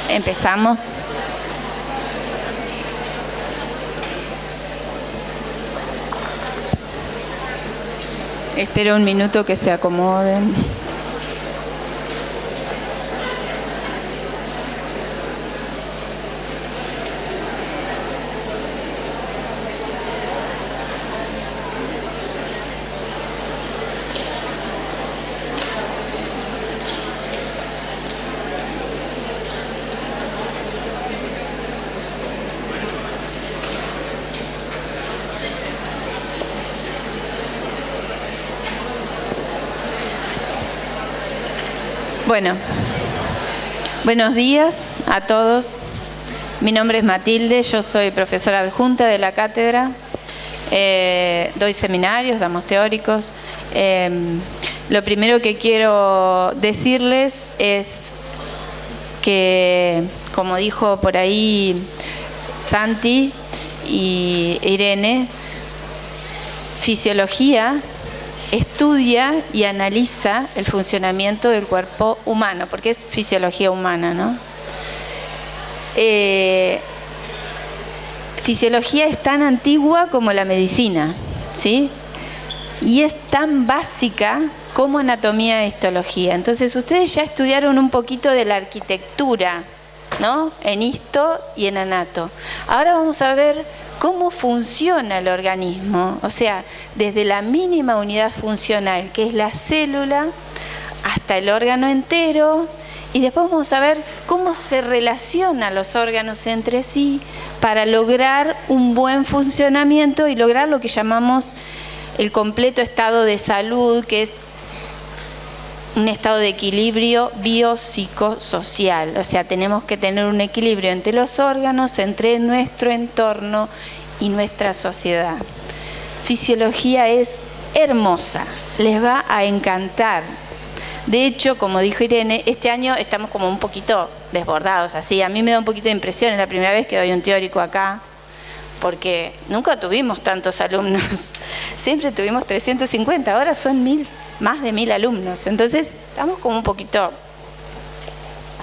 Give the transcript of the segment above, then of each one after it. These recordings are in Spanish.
Empezamos. Espero un minuto que se acomoden. Bueno, buenos días a todos. Mi nombre es Matilde, yo soy profesora adjunta de la cátedra. Doy seminarios, damos teóricos. Lo primero que quiero decirles es que, como dijo por ahí Santi y Irene, fisiología estudia y analiza el funcionamiento del cuerpo humano, porque es fisiología humana, ¿no? Fisiología es tan antigua como la medicina, ¿sí? Y es tan básica como anatomía e histología. Entonces, ustedes ya estudiaron un poquito de la arquitectura, ¿no? En histo y en anato. Ahora vamos a ver cómo funciona el organismo, o sea, desde la mínima unidad funcional, que es la célula, hasta el órgano entero, y después vamos a ver cómo se relacionan los órganos entre sí para lograr un buen funcionamiento y lograr lo que llamamos el completo estado de salud, que es un estado de equilibrio biopsicosocial. O sea, tenemos que tener un equilibrio entre los órganos, entre nuestro entorno y nuestra sociedad. Fisiología es hermosa, les va a encantar. De hecho, como dijo Irene, este año estamos como un poquito desbordados, así. A mí me da un poquito de impresión, es la primera vez que doy un teórico acá, porque nunca tuvimos tantos alumnos. Siempre tuvimos 350, ahora son más de 1000 alumnos. Entonces, estamos como un poquito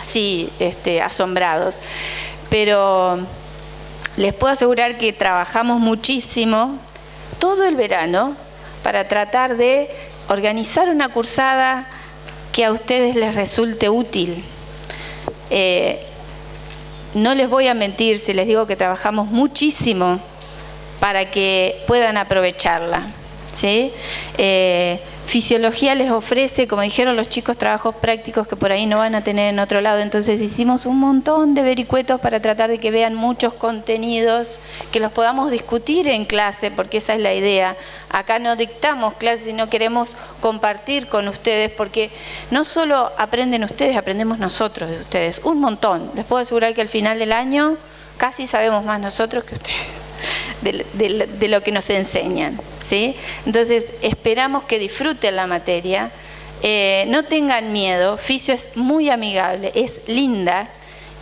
así, asombrados. Pero les puedo asegurar que trabajamos muchísimo todo el verano para tratar de organizar una cursada que a ustedes les resulte útil. No les voy a mentir si les digo que trabajamos muchísimo para que puedan aprovecharla, ¿sí? Fisiología les ofrece, como dijeron los chicos, trabajos prácticos que por ahí no van a tener en otro lado. Entonces hicimos un montón de vericuetos para tratar de que vean muchos contenidos, que los podamos discutir en clase, porque esa es la idea. Acá no dictamos clases, sino queremos compartir con ustedes, porque no solo aprenden ustedes, aprendemos nosotros de ustedes, un montón. Les puedo asegurar que al final del año casi sabemos más nosotros que ustedes de lo que nos enseñan, ¿sí? Entonces, esperamos que disfruten la materia, no tengan miedo. Fisio es muy amigable, es linda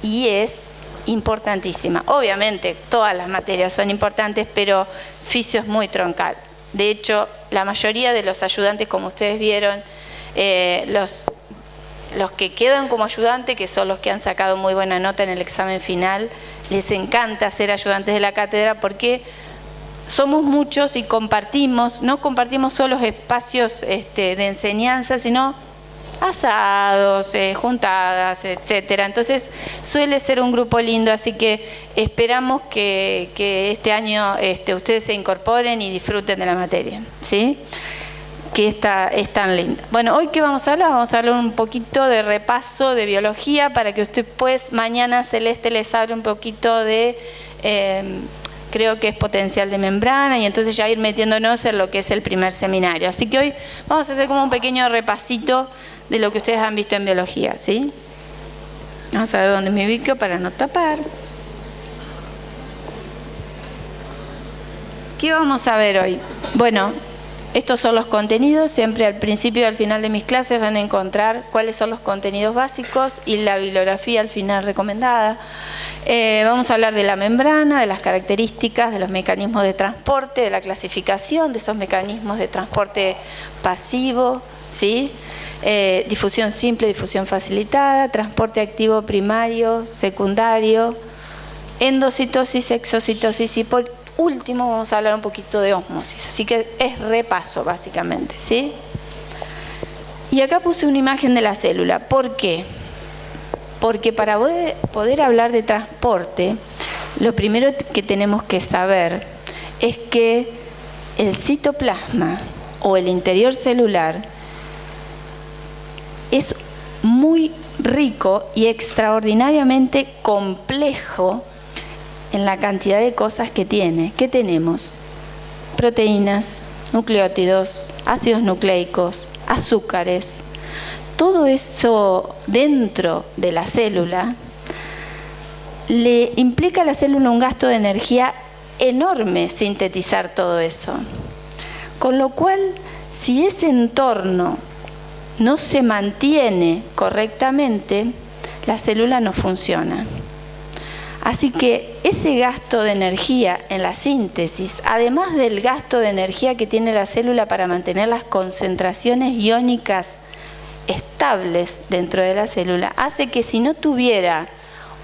y es importantísima. Obviamente, todas las materias son importantes, pero Fisio es muy troncal. De hecho, la mayoría de los ayudantes, como ustedes vieron, los que quedan como ayudante, que son los que han sacado muy buena nota en el examen final, les encanta ser ayudantes de la cátedra porque somos muchos y compartimos, no compartimos solo espacios de enseñanza, sino asados, juntadas, etcétera. Entonces suele ser un grupo lindo, así que esperamos que este año ustedes se incorporen y disfruten de la materia, ¿sí? Que es tan linda. Bueno, hoy ¿qué vamos a hablar? Vamos a hablar un poquito de repaso de biología para que usted pues mañana Celeste les hable un poquito de, creo que es potencial de membrana, y entonces ya ir metiéndonos en lo que es el primer seminario. Así que hoy vamos a hacer como un pequeño repasito de lo que ustedes han visto en biología, ¿sí? Vamos a ver dónde me ubico para no tapar. ¿Qué vamos a ver hoy? Bueno, estos son los contenidos. Siempre al principio y al final de mis clases van a encontrar cuáles son los contenidos básicos y la bibliografía al final recomendada. Vamos a hablar de la membrana, de las características, de los mecanismos de transporte, de la clasificación de esos mecanismos de transporte pasivo, ¿sí? difusión simple, difusión facilitada, transporte activo primario, secundario, endocitosis, exocitosis y por último vamos a hablar un poquito de ósmosis. Así que es repaso básicamente, ¿sí? Y acá puse una imagen de la célula. ¿Por qué? Porque para poder hablar de transporte, lo primero que tenemos que saber es que el citoplasma o el interior celular es muy rico y extraordinariamente complejo en la cantidad de cosas que tiene. ¿Qué tenemos? Proteínas, nucleótidos, ácidos nucleicos, azúcares. Todo eso dentro de la célula le implica a la célula un gasto de energía enorme sintetizar todo eso. Con lo cual, si ese entorno no se mantiene correctamente, la célula no funciona. Así que ese gasto de energía en la síntesis, además del gasto de energía que tiene la célula para mantener las concentraciones iónicas estables dentro de la célula, hace que si no tuviera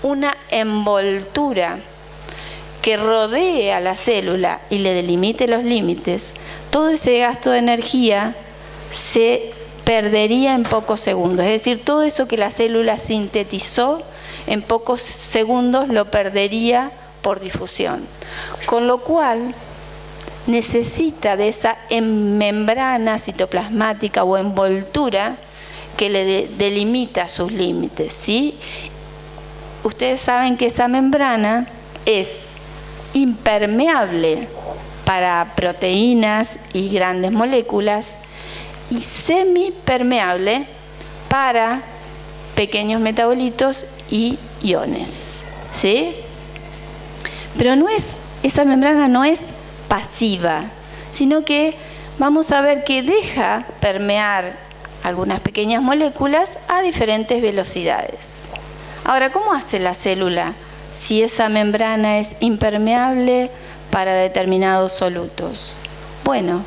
una envoltura que rodee a la célula y le delimite los límites, todo ese gasto de energía se perdería en pocos segundos. Es decir, todo eso que la célula sintetizó en pocos segundos lo perdería por difusión. Con lo cual necesita de esa membrana citoplasmática o envoltura que le delimita sus límites, ¿sí? Ustedes saben que esa membrana es impermeable para proteínas y grandes moléculas y semipermeable para pequeños metabolitos y iones, ¿sí? Pero esa membrana no es pasiva, sino que vamos a ver que deja permear algunas pequeñas moléculas a diferentes velocidades. Ahora, ¿cómo hace la célula si esa membrana es impermeable para determinados solutos? Bueno,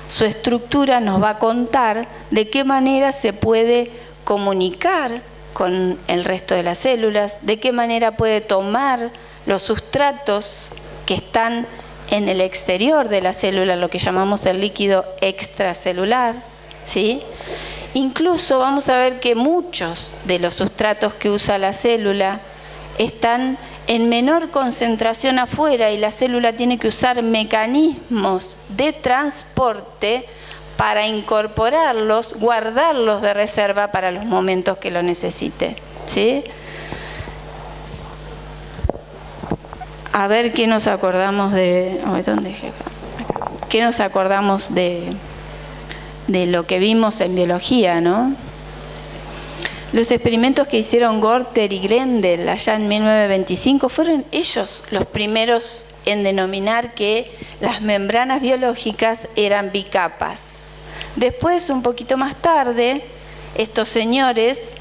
su estructura nos va a contar de qué manera se puede comunicar con el resto de las células, de qué manera puede tomar los sustratos que están en el exterior de la célula, lo que llamamos el líquido extracelular, ¿sí? Incluso vamos a ver que muchos de los sustratos que usa la célula están en menor concentración afuera y la célula tiene que usar mecanismos de transporte para incorporarlos, guardarlos de reserva para los momentos que lo necesite, ¿sí? A ver qué nos acordamos de... ¿Dónde dejé acá? ¿Qué nos acordamos de lo que vimos en biología, ¿no? Los experimentos que hicieron Gorter y Grendel allá en 1925 fueron ellos los primeros en denominar que las membranas biológicas eran bicapas. Después, un poquito más tarde, estos señores,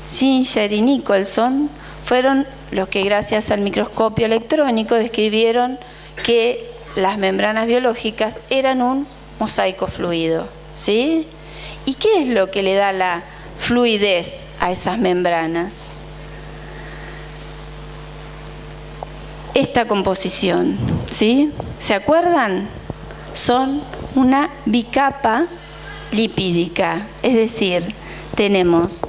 Singer y Nicholson, fueron los que gracias al microscopio electrónico describieron que las membranas biológicas eran un mosaico fluido, ¿sí? ¿Y qué es lo que le da la fluidez a esas membranas? Esta composición, ¿sí? ¿Se acuerdan? Son una bicapa lipídica, es decir, tenemos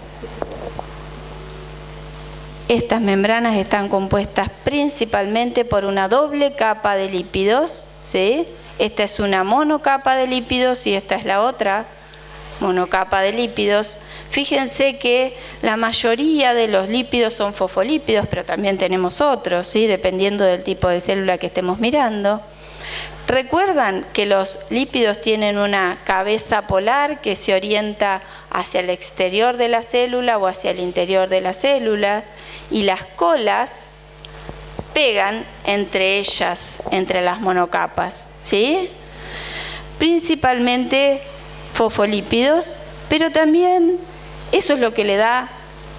estas membranas están compuestas principalmente por una doble capa de lípidos, ¿sí? Esta es una monocapa de lípidos y esta es la otra monocapa de lípidos. Fíjense que la mayoría de los lípidos son fosfolípidos, pero también tenemos otros, ¿sí? Dependiendo del tipo de célula que estemos mirando. ¿Recuerdan que los lípidos tienen una cabeza polar que se orienta hacia el exterior de la célula o hacia el interior de la célula? Y las colas pegan entre ellas, entre las monocapas, ¿sí? Principalmente fosfolípidos, pero también eso es lo que le da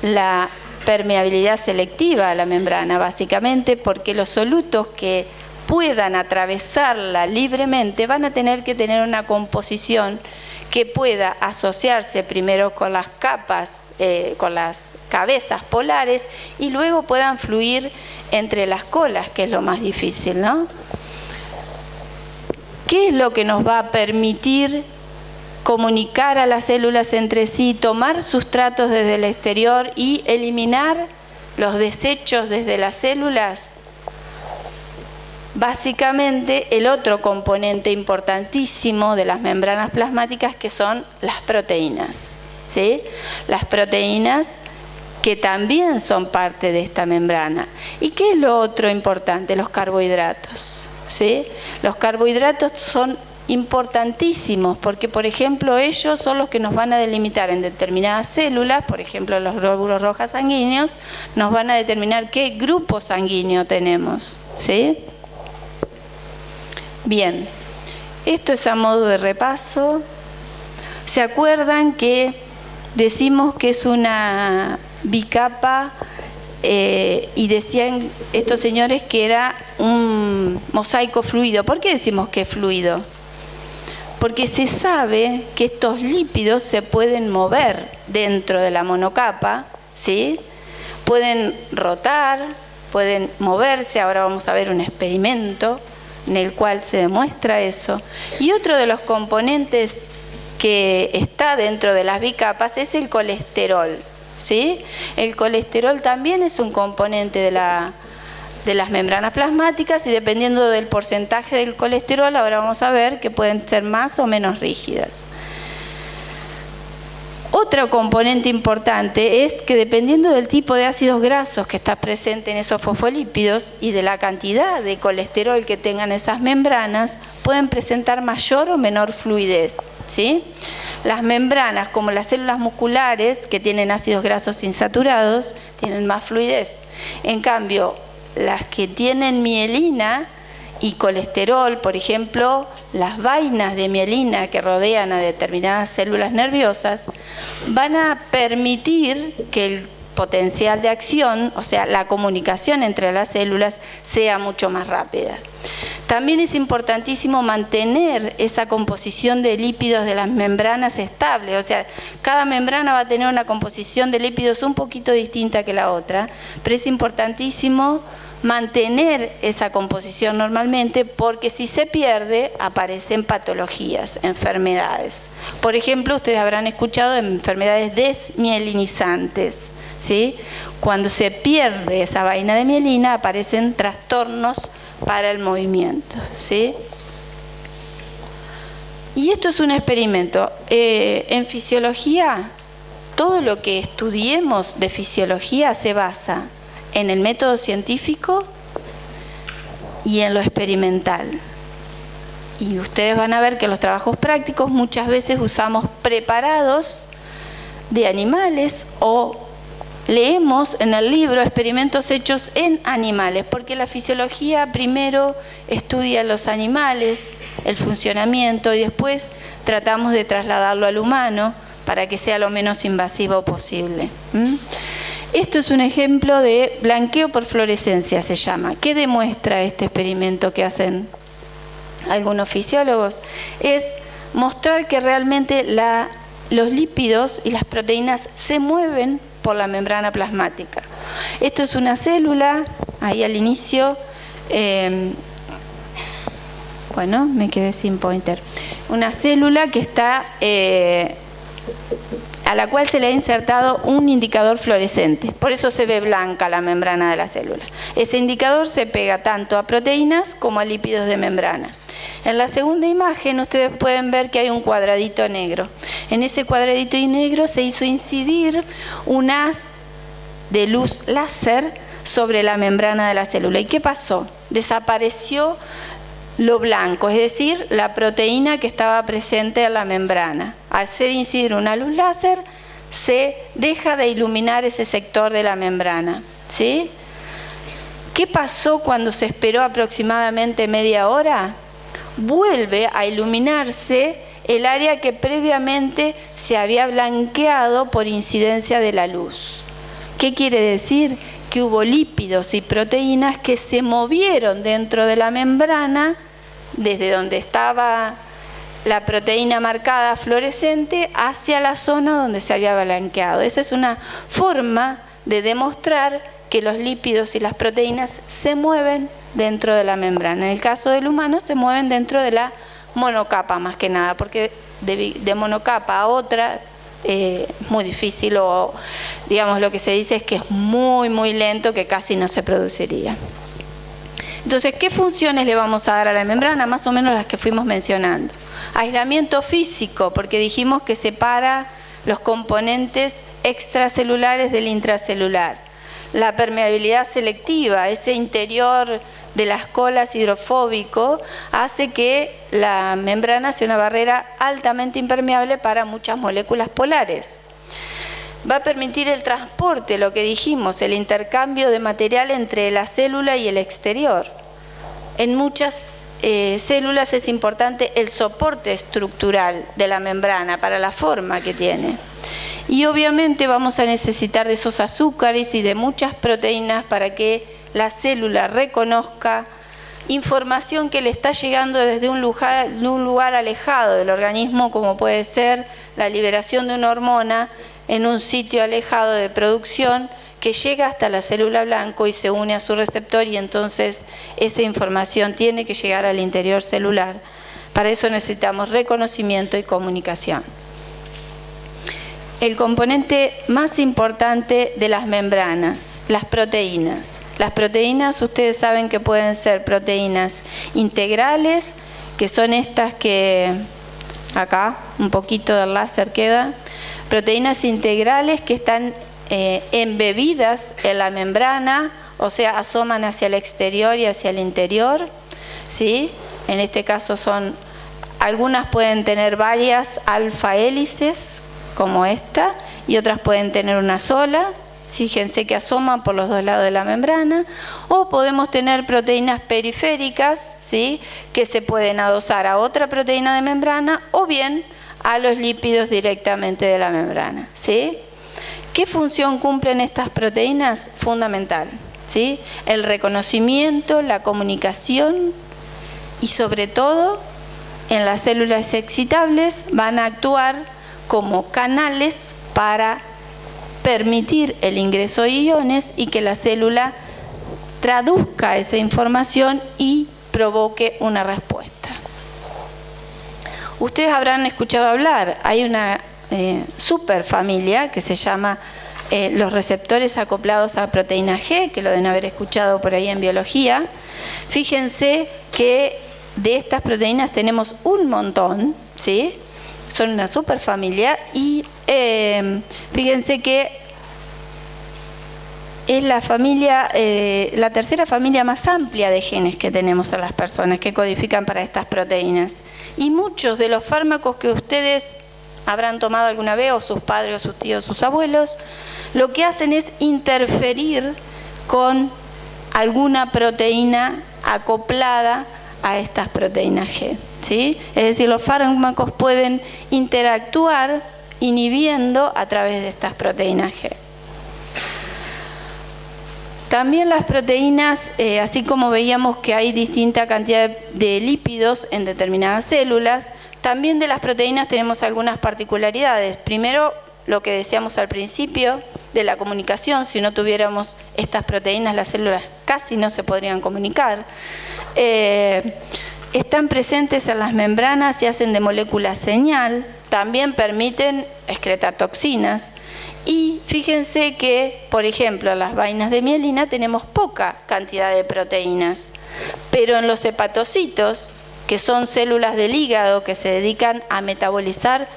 la permeabilidad selectiva a la membrana, básicamente porque los solutos que puedan atravesarla libremente van a tener que tener una composición que pueda asociarse primero con las capas, con las cabezas polares, y luego puedan fluir entre las colas, que es lo más difícil, ¿no? ¿Qué es lo que nos va a permitir comunicar a las células entre sí, tomar sustratos desde el exterior y eliminar los desechos desde las células? Básicamente, el otro componente importantísimo de las membranas plasmáticas, que son las proteínas, ¿sí? Las proteínas que también son parte de esta membrana. ¿Y qué es lo otro importante? Los carbohidratos, ¿sí? Los carbohidratos son importantísimos porque, por ejemplo, ellos son los que nos van a delimitar en determinadas células, por ejemplo, los glóbulos rojos sanguíneos, nos van a determinar qué grupo sanguíneo tenemos, ¿sí? Bien, esto es a modo de repaso. ¿Se acuerdan que decimos que es una bicapa y decían estos señores que era un mosaico fluido? ¿Por qué decimos que es fluido? Porque se sabe que estos lípidos se pueden mover dentro de la monocapa, ¿sí? Pueden rotar, pueden moverse. Ahora vamos a ver un experimento en el cual se demuestra eso. Y otro de los componentes que está dentro de las bicapas es el colesterol, ¿sí? El colesterol también es un componente de las membranas plasmáticas, y dependiendo del porcentaje del colesterol, ahora vamos a ver que pueden ser más o menos rígidas. Otro componente importante es que, dependiendo del tipo de ácidos grasos que está presente en esos fosfolípidos y de la cantidad de colesterol que tengan esas membranas, pueden presentar mayor o menor fluidez, ¿sí? Las membranas, como las células musculares, que tienen ácidos grasos insaturados, tienen más fluidez. En cambio, las que tienen mielina y colesterol, por ejemplo, las vainas de mielina que rodean a determinadas células nerviosas, van a permitir que el potencial de acción, o sea, la comunicación entre las células, sea mucho más rápida. También es importantísimo mantener esa composición de lípidos de las membranas estable, o sea, cada membrana va a tener una composición de lípidos un poquito distinta que la otra, pero es importantísimo mantener esa composición normalmente, porque si se pierde aparecen patologías, enfermedades. Por ejemplo, ustedes habrán escuchado de enfermedades desmielinizantes, ¿sí? Cuando se pierde esa vaina de mielina aparecen trastornos para el movimiento, ¿sí? Y esto es un experimento. En fisiología, todo lo que estudiemos de fisiología se basa en el método científico y en lo experimental. Y ustedes van a ver que en los trabajos prácticos muchas veces usamos preparados de animales o leemos en el libro experimentos hechos en animales, porque la fisiología primero estudia los animales, el funcionamiento, y después tratamos de trasladarlo al humano para que sea lo menos invasivo posible. Esto es un ejemplo de blanqueo por fluorescencia, se llama. ¿Qué demuestra este experimento que hacen algunos fisiólogos? Es mostrar que realmente los lípidos y las proteínas se mueven por la membrana plasmática. Esto es una célula, ahí al inicio, bueno, me quedé sin pointer. Una célula que está... a la cual se le ha insertado un indicador fluorescente. Por eso se ve blanca la membrana de la célula. Ese indicador se pega tanto a proteínas como a lípidos de membrana. En la segunda imagen ustedes pueden ver que hay un cuadradito negro. En ese cuadradito negro se hizo incidir un haz de luz láser sobre la membrana de la célula. ¿Y qué pasó? Desapareció lo blanco, es decir, la proteína que estaba presente en la membrana. Al hacer incidir una luz láser, se deja de iluminar ese sector de la membrana, ¿sí? ¿Qué pasó cuando se esperó aproximadamente media hora? Vuelve a iluminarse el área que previamente se había blanqueado por incidencia de la luz. ¿Qué quiere decir? Que hubo lípidos y proteínas que se movieron dentro de la membrana desde donde estaba la proteína marcada fluorescente hacia la zona donde se había blanqueado. Esa es una forma de demostrar que los lípidos y las proteínas se mueven dentro de la membrana. En el caso del humano se mueven dentro de la monocapa más que nada, porque de monocapa a otra es muy difícil, o digamos lo que se dice es que es muy muy lento, que casi no se produciría. Entonces, ¿qué funciones le vamos a dar a la membrana? Más o menos las que fuimos mencionando. Aislamiento físico, porque dijimos que separa los componentes extracelulares del intracelular. La permeabilidad selectiva, ese interior de las colas hidrofóbico, hace que la membrana sea una barrera altamente impermeable para muchas moléculas polares. Va a permitir el transporte, lo que dijimos, el intercambio de material entre la célula y el exterior. En muchas células es importante el soporte estructural de la membrana para la forma que tiene. Y obviamente vamos a necesitar de esos azúcares y de muchas proteínas para que la célula reconozca información que le está llegando desde un lugar alejado del organismo, como puede ser la liberación de una hormona en un sitio alejado de producción, que llega hasta la célula blanco y se une a su receptor, y entonces esa información tiene que llegar al interior celular. Para eso necesitamos reconocimiento y comunicación. El componente más importante de las membranas, las proteínas. Las proteínas, ustedes saben que pueden ser proteínas integrales, que son estas que, acá, un poquito del láser queda, proteínas integrales que están embebidas en la membrana, o sea, asoman hacia el exterior y hacia el interior, ¿sí? En este caso algunas pueden tener varias alfa hélices, como esta, y otras pueden tener una sola. Fíjense que asoman por los dos lados de la membrana. O podemos tener proteínas periféricas, ¿sí?, que se pueden adosar a otra proteína de membrana o bien a los lípidos directamente de la membrana, ¿sí? ¿Qué función cumplen estas proteínas? Fundamental, ¿sí? El reconocimiento, la comunicación, y sobre todo en las células excitables van a actuar como canales para permitir el ingreso de iones y que la célula traduzca esa información y provoque una respuesta. Ustedes habrán escuchado hablar, hay una superfamilia que se llama los receptores acoplados a proteína G, que lo deben haber escuchado por ahí en biología. Fíjense que de estas proteínas tenemos un montón, ¿sí? Son una superfamilia, y fíjense que es la familia, la tercera familia más amplia de genes que tenemos en las personas que codifican para estas proteínas. Y muchos de los fármacos que ustedes habrán tomado alguna vez, o sus padres, o sus tíos, sus abuelos, lo que hacen es interferir con alguna proteína acoplada a estas proteínas G, ¿sí? Es decir, los fármacos pueden interactuar inhibiendo a través de estas proteínas G. También las proteínas, así como veíamos que hay distinta cantidad de lípidos en determinadas células, también de las proteínas tenemos algunas particularidades. Primero, lo que decíamos al principio de la comunicación: si no tuviéramos estas proteínas, las células casi no se podrían comunicar. Están presentes en las membranas y hacen de molécula señal. También permiten excretar toxinas. Y fíjense que, por ejemplo, en las vainas de mielina tenemos poca cantidad de proteínas, pero en los hepatocitos, que son células del hígado que se dedican a metabolizar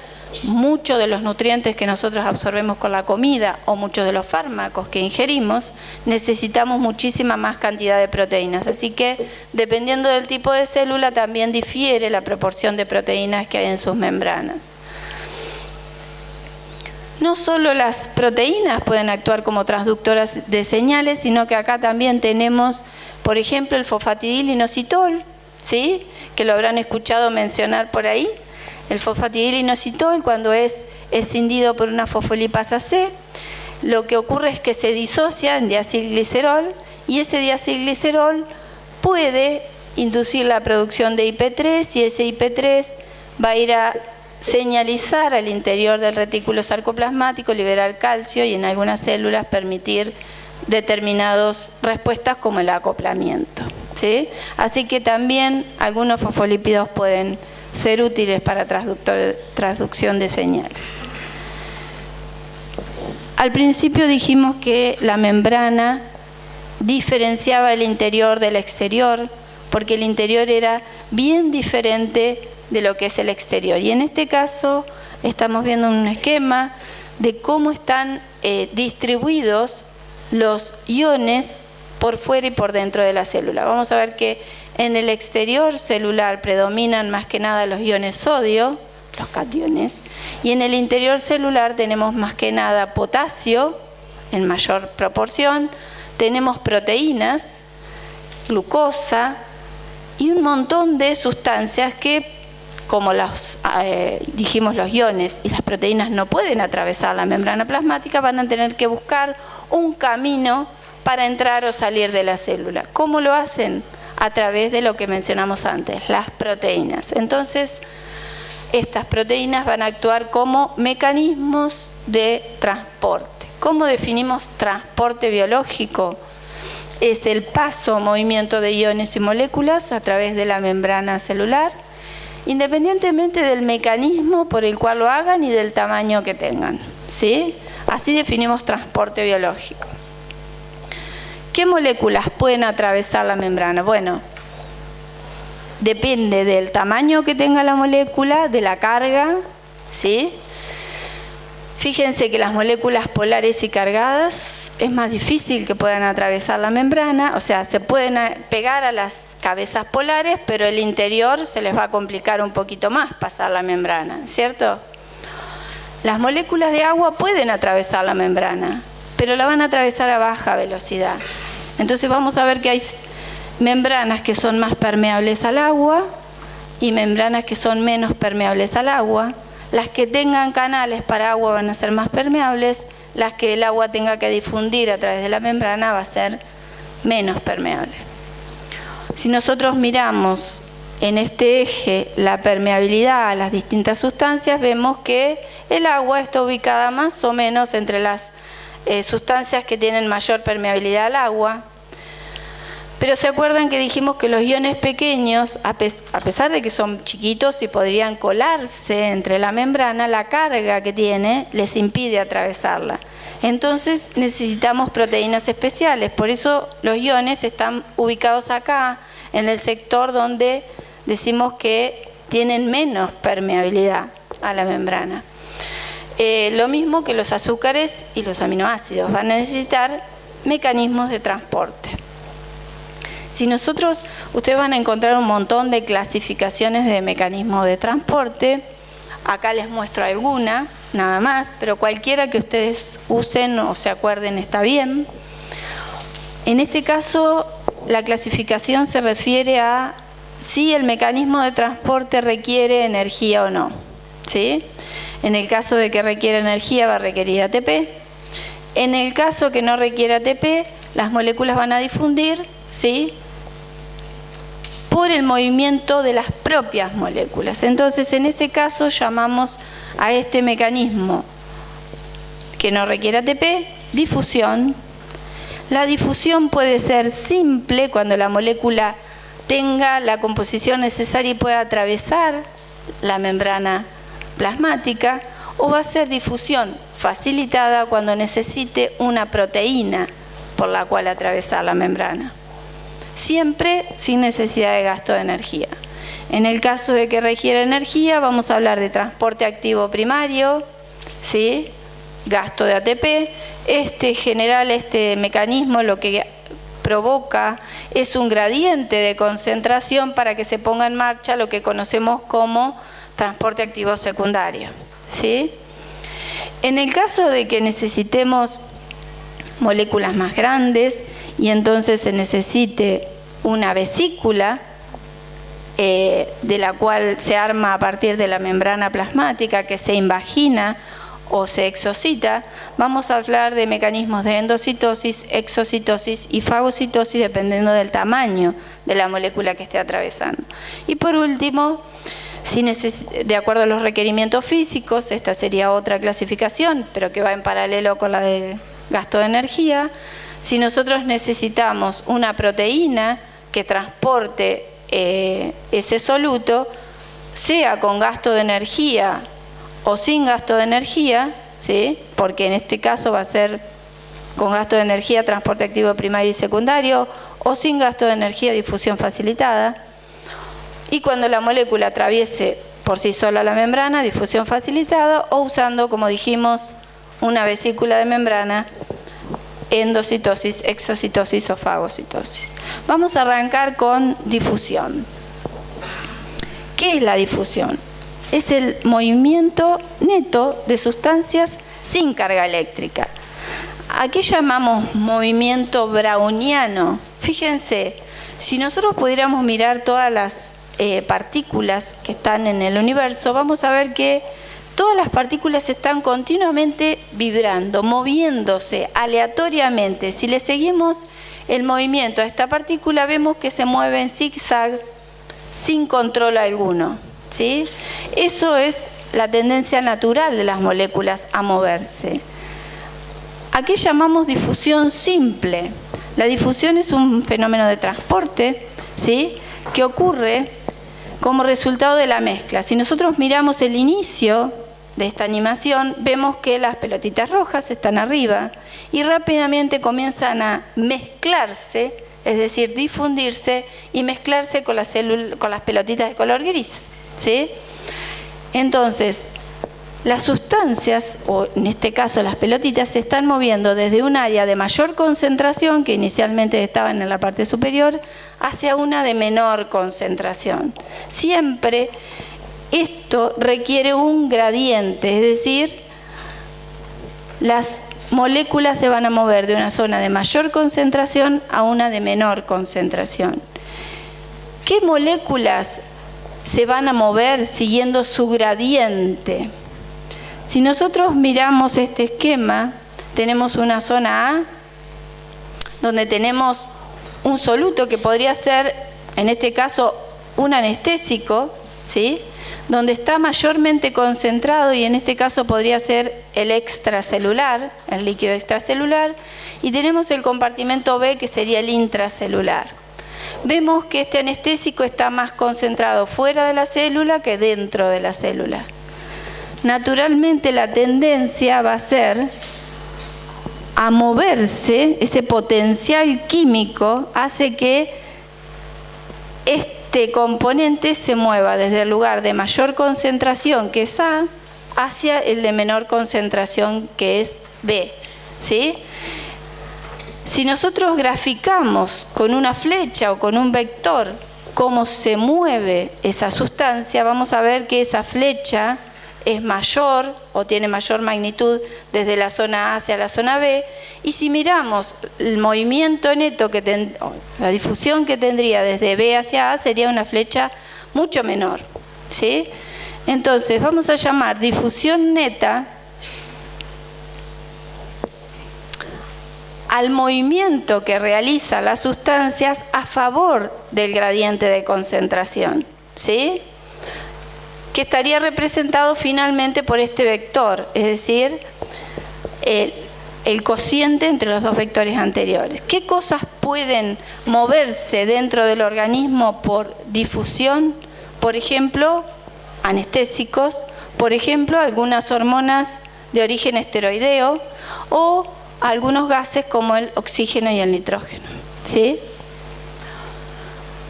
muchos de los nutrientes que nosotros absorbemos con la comida o muchos de los fármacos que ingerimos, necesitamos muchísima más cantidad de proteínas. Así que, dependiendo del tipo de célula, también difiere la proporción de proteínas que hay en sus membranas. No solo las proteínas pueden actuar como transductoras de señales, sino que acá también tenemos, por ejemplo, el fosfatidilinositol, ¿sí?, que lo habrán escuchado mencionar por ahí. El fosfatidilinositol, cuando es escindido por una fosfolipasa C, lo que ocurre es que se disocia en diacilglicerol, y ese diacilglicerol puede inducir la producción de IP3, y ese IP3 va a ir a señalizar al interior del retículo sarcoplasmático, liberar calcio y en algunas células permitir determinadas respuestas como el acoplamiento, ¿sí? Así que también algunos fosfolípidos pueden ser útiles para transducción de señales. Al principio dijimos que la membrana diferenciaba el interior del exterior, porque el interior era bien diferente de lo que es el exterior. Y en este caso estamos viendo un esquema de cómo están distribuidos los iones por fuera y por dentro de la célula. Vamos a ver que en el exterior celular predominan más que nada los iones sodio, los cationes, y en el interior celular tenemos más que nada potasio en mayor proporción, tenemos proteínas, glucosa y un montón de sustancias que, como dijimos, los iones y las proteínas no pueden atravesar la membrana plasmática, van a tener que buscar un camino para entrar o salir de la célula. ¿Cómo lo hacen? A través de lo que mencionamos antes, las proteínas. Entonces, estas proteínas van a actuar como mecanismos de transporte. ¿Cómo definimos transporte biológico? Es el paso o movimiento de iones y moléculas a través de la membrana celular, independientemente del mecanismo por el cual lo hagan y del tamaño que tengan, ¿sí? Así definimos transporte biológico. ¿Qué moléculas pueden atravesar la membrana? Bueno, depende del tamaño que tenga la molécula, de la carga, ¿sí? Fíjense que las moléculas polares y cargadas es más difícil que puedan atravesar la membrana, o sea, se pueden pegar a las cabezas polares, pero el interior se les va a complicar un poquito más pasar la membrana, ¿cierto? Las moléculas de agua pueden atravesar la membrana, pero la van a atravesar a baja velocidad. Entonces vamos a ver que hay membranas que son más permeables al agua y membranas que son menos permeables al agua. Las que tengan canales para agua van a ser más permeables, las que el agua tenga que difundir a través de la membrana va a ser menos permeable. Si nosotros miramos en este eje la permeabilidad a las distintas sustancias, vemos que el agua está ubicada más o menos entre las sustancias que tienen mayor permeabilidad al agua. Pero se acuerdan que dijimos que los iones pequeños, a pesar de que son chiquitos y podrían colarse entre la membrana, la carga que tiene les impide atravesarla. Entonces necesitamos proteínas especiales, por eso los iones están ubicados acá, en el sector donde decimos que tienen menos permeabilidad a la membrana. Lo mismo que los azúcares y los aminoácidos, van a necesitar mecanismos de transporte. Si nosotros, ustedes van a encontrar un montón de clasificaciones de mecanismos de transporte. Acá les muestro alguna, nada más, pero cualquiera que ustedes usen o se acuerden está bien. En este caso, la clasificación se refiere a si el mecanismo de transporte requiere energía o no, ¿sí? En el caso de que requiera energía, va a requerir ATP. En el caso que no requiera ATP, las moléculas van a difundir, ¿sí?, por el movimiento de las propias moléculas. Entonces, en ese caso llamamos a este mecanismo que no requiere ATP, difusión. La difusión puede ser simple cuando la molécula tenga la composición necesaria y pueda atravesar la membrana plasmática, o va a ser difusión facilitada cuando necesite una proteína por la cual atravesar la membrana. Siempre sin necesidad de gasto de energía. En el caso de que requiera energía, vamos a hablar de transporte activo primario, ¿sí?, gasto de ATP. Este mecanismo lo que provoca es un gradiente de concentración para que se ponga en marcha lo que conocemos como transporte activo secundario, ¿sí? En el caso de que necesitemos moléculas más grandes y entonces se necesite una vesícula de la cual se arma a partir de la membrana plasmática que se invagina o se exocita, vamos a hablar de mecanismos de endocitosis, exocitosis y fagocitosis dependiendo del tamaño de la molécula que esté atravesando. Y por último, de acuerdo a los requerimientos físicos, esta sería otra clasificación, pero que va en paralelo con la de gasto de energía. Si nosotros necesitamos una proteína que transporte ese soluto, sea con gasto de energía o sin gasto de energía, ¿sí? Porque en este caso va a ser con gasto de energía, transporte activo primario y secundario, o sin gasto de energía, difusión facilitada. Y cuando la molécula atraviese por sí sola la membrana, difusión facilitada, o usando, como dijimos, una vesícula de membrana, endocitosis, exocitosis o fagocitosis. Vamos a arrancar con difusión. ¿Qué es la difusión? Es el movimiento neto de sustancias sin carga eléctrica. ¿A qué llamamos movimiento browniano? Fíjense, si nosotros pudiéramos mirar todas las partículas que están en el universo, vamos a ver que todas las partículas están continuamente vibrando, moviéndose aleatoriamente. Si le seguimos el movimiento a esta partícula, vemos que se mueve en zigzag sin control alguno, ¿sí? Eso es la tendencia natural de las moléculas a moverse. ¿A qué llamamos difusión simple? La difusión es un fenómeno de transporte, ¿sí?, que ocurre como resultado de la mezcla. Si nosotros miramos el inicio de esta animación, vemos que las pelotitas rojas están arriba y rápidamente comienzan a mezclarse, es decir, difundirse y mezclarse con las pelotitas de color gris, ¿sí? Entonces, las sustancias, o en este caso las pelotitas, se están moviendo desde un área de mayor concentración, que inicialmente estaban en la parte superior, hacia una de menor concentración. Siempre esto requiere un gradiente, es decir, las moléculas se van a mover de una zona de mayor concentración a una de menor concentración. ¿Qué moléculas se van a mover siguiendo su gradiente? Si nosotros miramos este esquema, tenemos una zona A, donde tenemos un soluto que podría ser, en este caso, un anestésico, ¿sí?, donde está mayormente concentrado, y en este caso podría ser el extracelular, el líquido extracelular, y tenemos el compartimento B, que sería el intracelular. Vemos que este anestésico está más concentrado fuera de la célula que dentro de la célula. Naturalmente la tendencia va a ser a moverse, ese potencial químico hace que este componente se mueva desde el lugar de mayor concentración, que es A, hacia el de menor concentración, que es B, ¿sí? Si nosotros graficamos con una flecha o con un vector cómo se mueve esa sustancia, vamos a ver que esa flecha es mayor o tiene mayor magnitud desde la zona A hacia la zona B, y si miramos el movimiento neto, la difusión que tendría desde B hacia A, sería una flecha mucho menor, ¿sí? Entonces vamos a llamar difusión neta al movimiento que realizan las sustancias a favor del gradiente de concentración, ¿sí?, que estaría representado finalmente por este vector, es decir, el cociente entre los dos vectores anteriores. ¿Qué cosas pueden moverse dentro del organismo por difusión? Por ejemplo, anestésicos, por ejemplo, algunas hormonas de origen esteroideo o algunos gases como el oxígeno y el nitrógeno, ¿sí?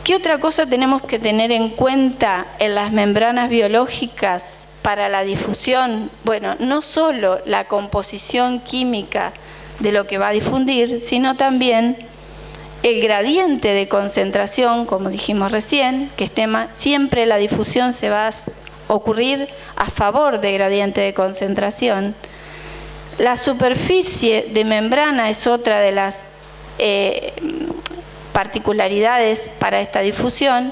¿Qué otra cosa tenemos que tener en cuenta en las membranas biológicas para la difusión? Bueno, no solo la composición química de lo que va a difundir, sino también el gradiente de concentración, como dijimos recién, que siempre la difusión se va a ocurrir a favor del gradiente de concentración. La superficie de membrana es otra de las particularidades para esta difusión,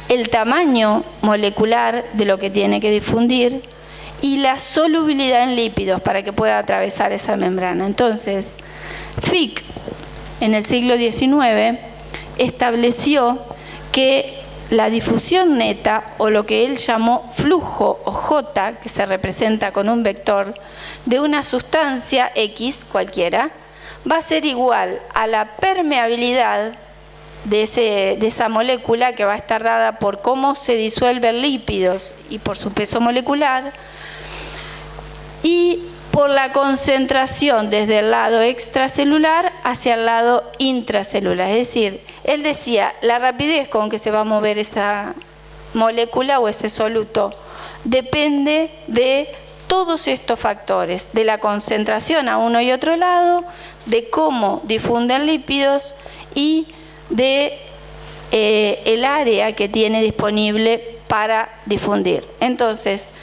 el tamaño molecular de lo que tiene que difundir y la solubilidad en lípidos para que pueda atravesar esa membrana. Entonces, Fick en el siglo XIX estableció que la difusión neta, o lo que él llamó flujo o J, que se representa con un vector, de una sustancia X cualquiera, va a ser igual a la permeabilidad de esa molécula, que va a estar dada por cómo se disuelven lípidos y por su peso molecular, y por la concentración desde el lado extracelular hacia el lado intracelular. Es decir, él decía, la rapidez con que se va a mover esa molécula o ese soluto depende de todos estos factores, de la concentración a uno y otro lado, de cómo difunden lípidos y de el área que tiene disponible para difundir. Entonces,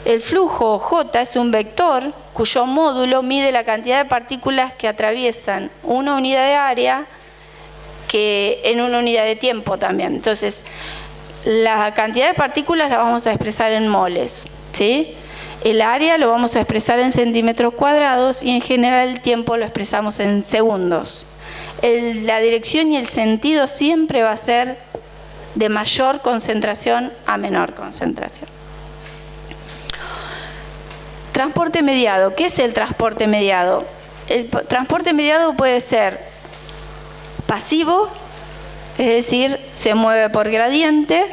el flujo J es un vector cuyo módulo mide la cantidad de partículas que atraviesan una unidad de área que en una unidad de tiempo también. Entonces, la cantidad de partículas la vamos a expresar en moles, ¿sí? El área lo vamos a expresar en centímetros cuadrados y en general el tiempo lo expresamos en segundos. La dirección y el sentido siempre va a ser de mayor concentración a menor concentración. Transporte mediado. ¿Qué es el transporte mediado? El transporte mediado puede ser pasivo, es decir, se mueve por gradiente,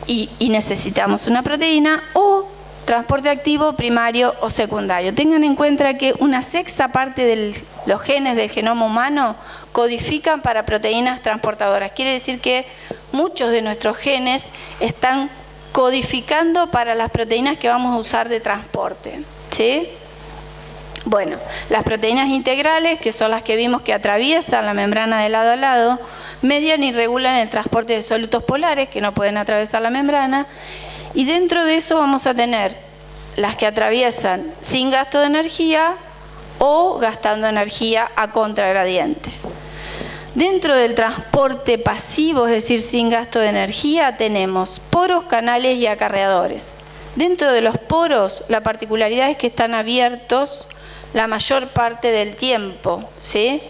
y necesitamos una proteína, o transporte activo primario o secundario. Tengan en cuenta que una sexta parte de los genes del genoma humano codifican para proteínas transportadoras. Quiere decir que muchos de nuestros genes están codificando para las proteínas que vamos a usar de transporte, ¿sí? Bueno, las proteínas integrales, que son las que vimos que atraviesan la membrana de lado a lado, median y regulan el transporte de solutos polares que no pueden atravesar la membrana, y dentro de eso vamos a tener las que atraviesan sin gasto de energía o gastando energía a contragradiente. Dentro del transporte pasivo, es decir, sin gasto de energía, tenemos poros, canales y acarreadores. Dentro de los poros, la particularidad es que están abiertos la mayor parte del tiempo, ¿sí?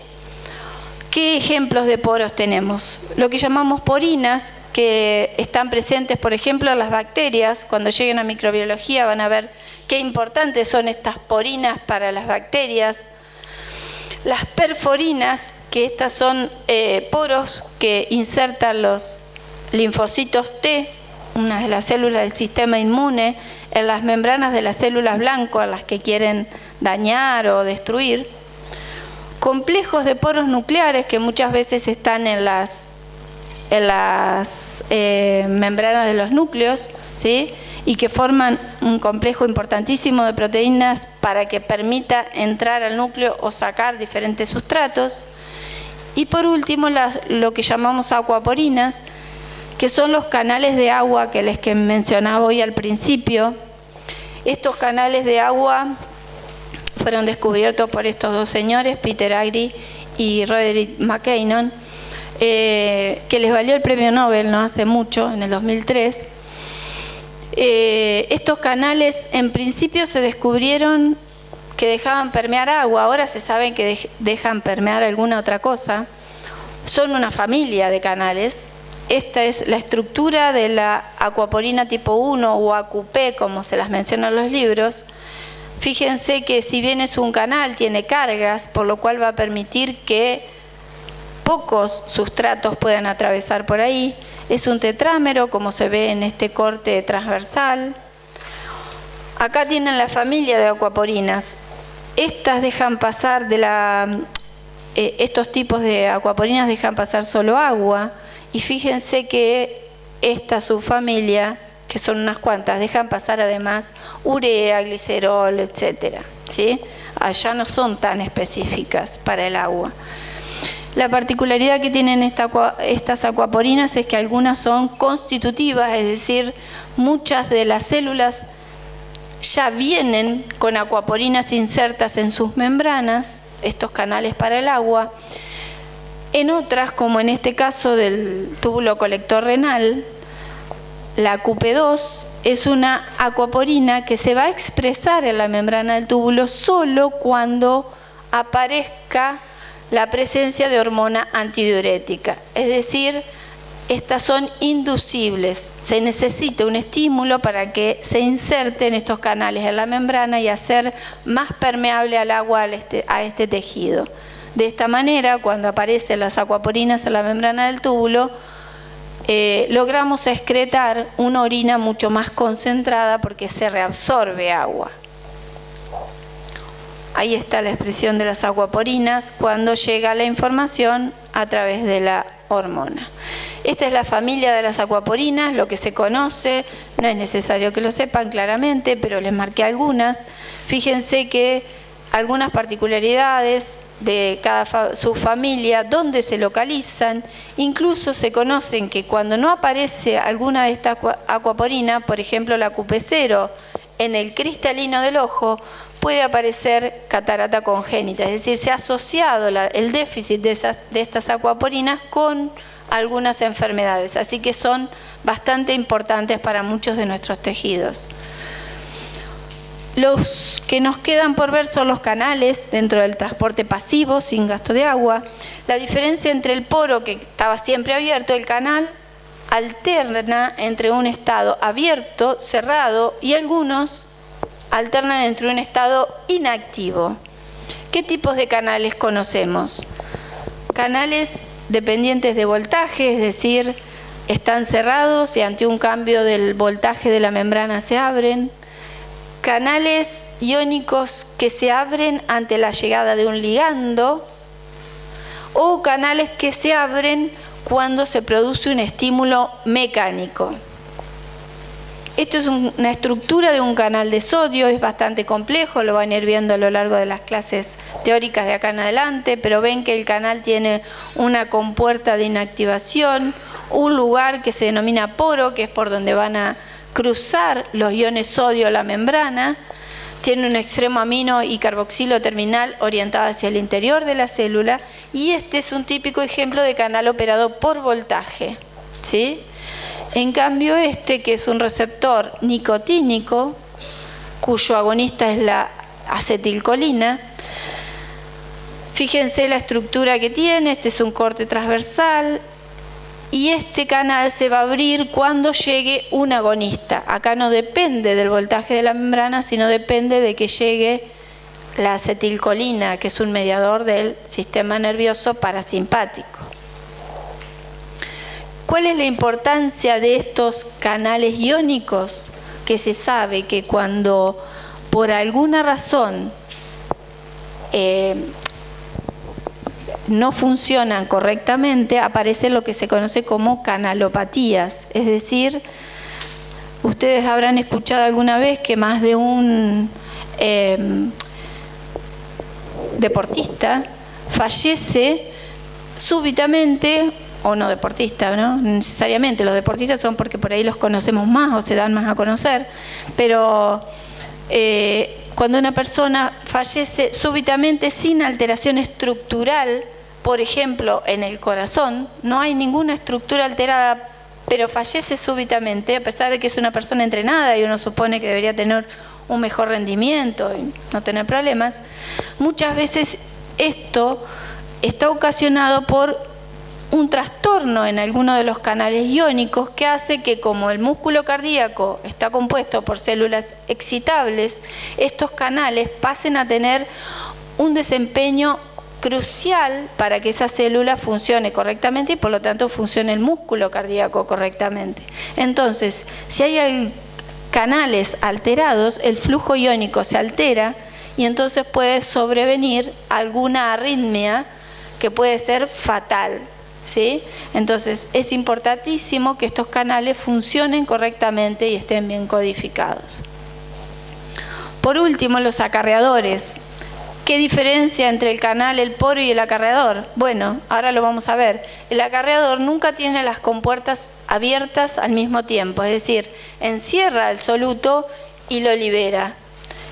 ¿Qué ejemplos de poros tenemos? Lo que llamamos porinas, que están presentes, por ejemplo, en las bacterias. Cuando lleguen a microbiología van a ver qué importantes son estas porinas para las bacterias. Las perforinas, que estas son poros que insertan los linfocitos T, una de las células del sistema inmune, en las membranas de las células blanco a las que quieren dañar o destruir. Complejos de poros nucleares que muchas veces están en las membranas de los núcleos, ¿sí? Y que forman un complejo importantísimo de proteínas para que permita entrar al núcleo o sacar diferentes sustratos. Y por último, lo que llamamos acuaporinas, que son los canales de agua que les mencionaba hoy al principio. Estos canales de agua fueron descubiertos por estos dos señores, Peter Agri y Roderick McKinnon, que les valió el premio Nobel no hace mucho, en el 2003. Estos canales en principio se descubrieron que dejaban permear agua, ahora se sabe que dejan permear alguna otra cosa. Son una familia de canales. Esta es la estructura de la acuaporina tipo 1 o AQP, como se las menciona en los libros. Fíjense que si bien es un canal, tiene cargas, por lo cual va a permitir que pocos sustratos puedan atravesar por ahí. Es un tetrámero, como se ve en este corte transversal. Acá tienen la familia de acuaporinas. Estas dejan pasar estos tipos de acuaporinas dejan pasar solo agua, y fíjense que esta subfamilia, que son unas cuantas, dejan pasar además urea, glicerol, etcétera, ¿sí? Allá no son tan específicas para el agua. La particularidad que tienen estas acuaporinas es que algunas son constitutivas, es decir, muchas de las células ya vienen con acuaporinas insertas en sus membranas, estos canales para el agua. En otras, como en este caso del túbulo colector renal, la QP2 es una acuaporina que se va a expresar en la membrana del túbulo solo cuando aparezca la presencia de hormona antidiurética. Es decir, estas son inducibles. Se necesita un estímulo para que se inserten estos canales en la membrana y hacer más permeable al agua a este tejido. De esta manera, cuando aparecen las acuaporinas en la membrana del túbulo, logramos excretar una orina mucho más concentrada porque se reabsorbe agua. Ahí está la expresión de las acuaporinas cuando llega la información a través de la hormona. Esta es la familia de las acuaporinas, lo que se conoce, no es necesario que lo sepan claramente, pero les marqué algunas. Fíjense que algunas particularidades de cada subfamilia, dónde se localizan, incluso se conocen que cuando no aparece alguna de estas acuaporinas, por ejemplo la Q0, en el cristalino del ojo, puede aparecer catarata congénita, es decir, se ha asociado el déficit de estas acuaporinas con algunas enfermedades, así que son bastante importantes para muchos de nuestros tejidos. Los que nos quedan por ver son los canales dentro del transporte pasivo, sin gasto de agua. La diferencia entre el poro, que estaba siempre abierto, el canal alterna entre un estado abierto, cerrado, y algunos alternan entre un estado inactivo. ¿Qué tipos de canales conocemos? Canales dependientes de voltaje, es decir, están cerrados y ante un cambio del voltaje de la membrana se abren. Canales iónicos que se abren ante la llegada de un ligando, o canales que se abren cuando se produce un estímulo mecánico. Esto es una estructura de un canal de sodio, es bastante complejo, lo van a ir viendo a lo largo de las clases teóricas de acá en adelante, pero ven que el canal tiene una compuerta de inactivación, un lugar que se denomina poro, que es por donde van a cruzar los iones sodio a la membrana, tiene un extremo amino y carboxilo terminal orientado hacia el interior de la célula, y este es un típico ejemplo de canal operado por voltaje, ¿sí? En cambio que es un receptor nicotínico, cuyo agonista es la acetilcolina, fíjense la estructura que tiene, este es un corte transversal, y este canal se va a abrir cuando llegue un agonista. Acá no depende del voltaje de la membrana, sino depende de que llegue la acetilcolina, que es un mediador del sistema nervioso parasimpático. ¿Cuál es la importancia de estos canales iónicos? Que se sabe que cuando por alguna razón no funcionan correctamente, aparece lo que se conoce como canalopatías. Es decir, ustedes habrán escuchado alguna vez que más de un deportista fallece súbitamente, o no deportista, ¿no? Necesariamente, los deportistas son porque por ahí los conocemos más o se dan más a conocer, pero cuando una persona fallece súbitamente sin alteración estructural, por ejemplo, en el corazón, no hay ninguna estructura alterada, pero fallece súbitamente, a pesar de que es una persona entrenada y uno supone que debería tener un mejor rendimiento y no tener problemas, muchas veces esto está ocasionado por un trastorno en alguno de los canales iónicos que hace que, como el músculo cardíaco está compuesto por células excitables, estos canales pasen a tener un desempeño crucial para que esa célula funcione correctamente y por lo tanto funcione el músculo cardíaco correctamente. Entonces, si hay canales alterados, el flujo iónico se altera y entonces puede sobrevenir alguna arritmia que puede ser fatal, ¿sí? Entonces es importantísimo que estos canales funcionen correctamente y estén bien codificados. Por último, los acarreadores. ¿Qué diferencia entre el canal, el poro y el acarreador? Bueno, ahora lo vamos a ver. El acarreador nunca tiene las compuertas abiertas al mismo tiempo, es decir, encierra el soluto y lo libera.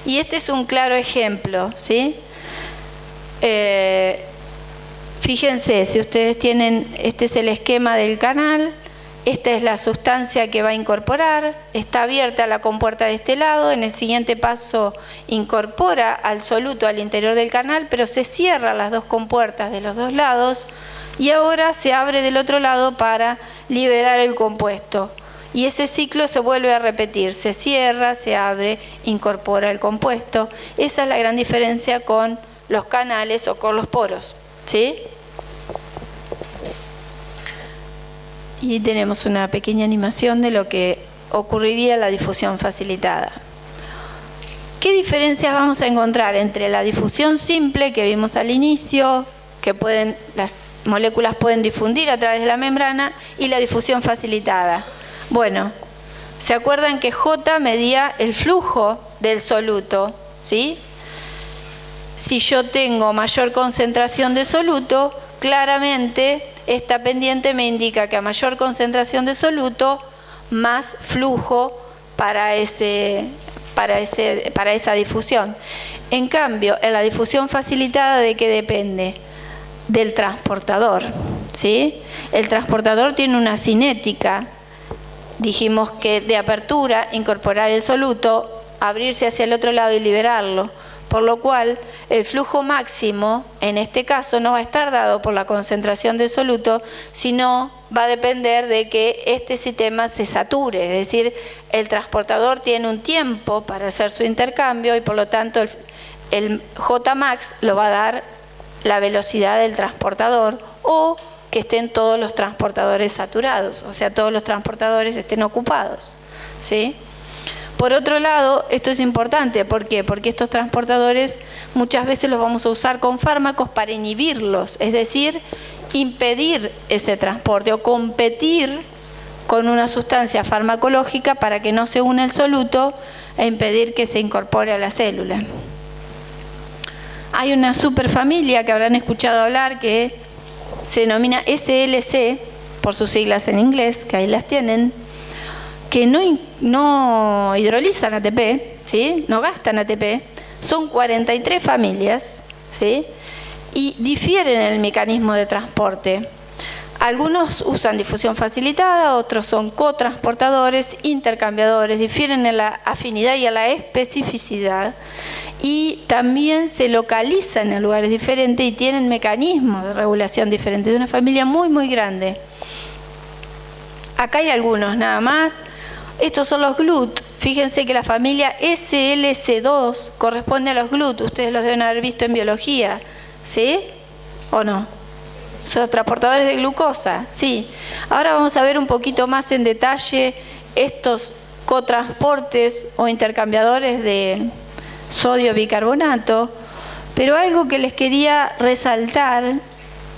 Y este es un claro ejemplo, ¿sí? Fíjense, si ustedes tienen, este es el esquema del canal, esta es la sustancia que va a incorporar, está abierta la compuerta de este lado, en el siguiente paso incorpora al soluto al interior del canal, pero se cierran las dos compuertas de los dos lados y ahora se abre del otro lado para liberar el compuesto. Y ese ciclo se vuelve a repetir, se cierra, se abre, incorpora el compuesto. Esa es la gran diferencia con los canales o con los poros, ¿sí? Y tenemos una pequeña animación de lo que ocurriría en la difusión facilitada. ¿Qué diferencias vamos a encontrar entre la difusión simple que vimos al inicio, que las moléculas pueden difundir a través de la membrana, y la difusión facilitada? Bueno, ¿se acuerdan que J medía el flujo del soluto? ¿Sí? Si yo tengo mayor concentración de soluto, claramente esta pendiente me indica que a mayor concentración de soluto, más flujo para esa difusión. En cambio, en la difusión facilitada, ¿de qué depende? Del transportador, ¿sí? El transportador tiene una cinética. Dijimos que de apertura, incorporar el soluto, abrirse hacia el otro lado y liberarlo. Por lo cual, el flujo máximo, en este caso, no va a estar dado por la concentración de soluto, sino va a depender de que este sistema se sature. Es decir, el transportador tiene un tiempo para hacer su intercambio y por lo tanto el Jmax lo va a dar la velocidad del transportador, o que estén todos los transportadores saturados, o sea, todos los transportadores estén ocupados, ¿sí? Por otro lado, esto es importante, ¿por qué? Porque estos transportadores muchas veces los vamos a usar con fármacos para inhibirlos, es decir, impedir ese transporte o competir con una sustancia farmacológica para que no se una el soluto e impedir que se incorpore a la célula. Hay una superfamilia que habrán escuchado hablar que se denomina SLC, por sus siglas en inglés, que ahí las tienen, que no hidrolizan ATP, ¿sí? No gastan ATP, son 43 familias, ¿sí? Y difieren en el mecanismo de transporte. Algunos usan difusión facilitada, otros son cotransportadores, intercambiadores, difieren en la afinidad y en la especificidad, y también se localizan en lugares diferentes y tienen mecanismos de regulación diferentes, de una familia muy muy grande. Acá hay algunos nada más. Estos son los GLUT. Fíjense que la familia SLC2 corresponde a los GLUT. Ustedes los deben haber visto en biología, ¿sí? ¿O no? Son transportadores de glucosa, sí. Ahora vamos a ver un poquito más en detalle estos cotransportes o intercambiadores de sodio bicarbonato, pero algo que les quería resaltar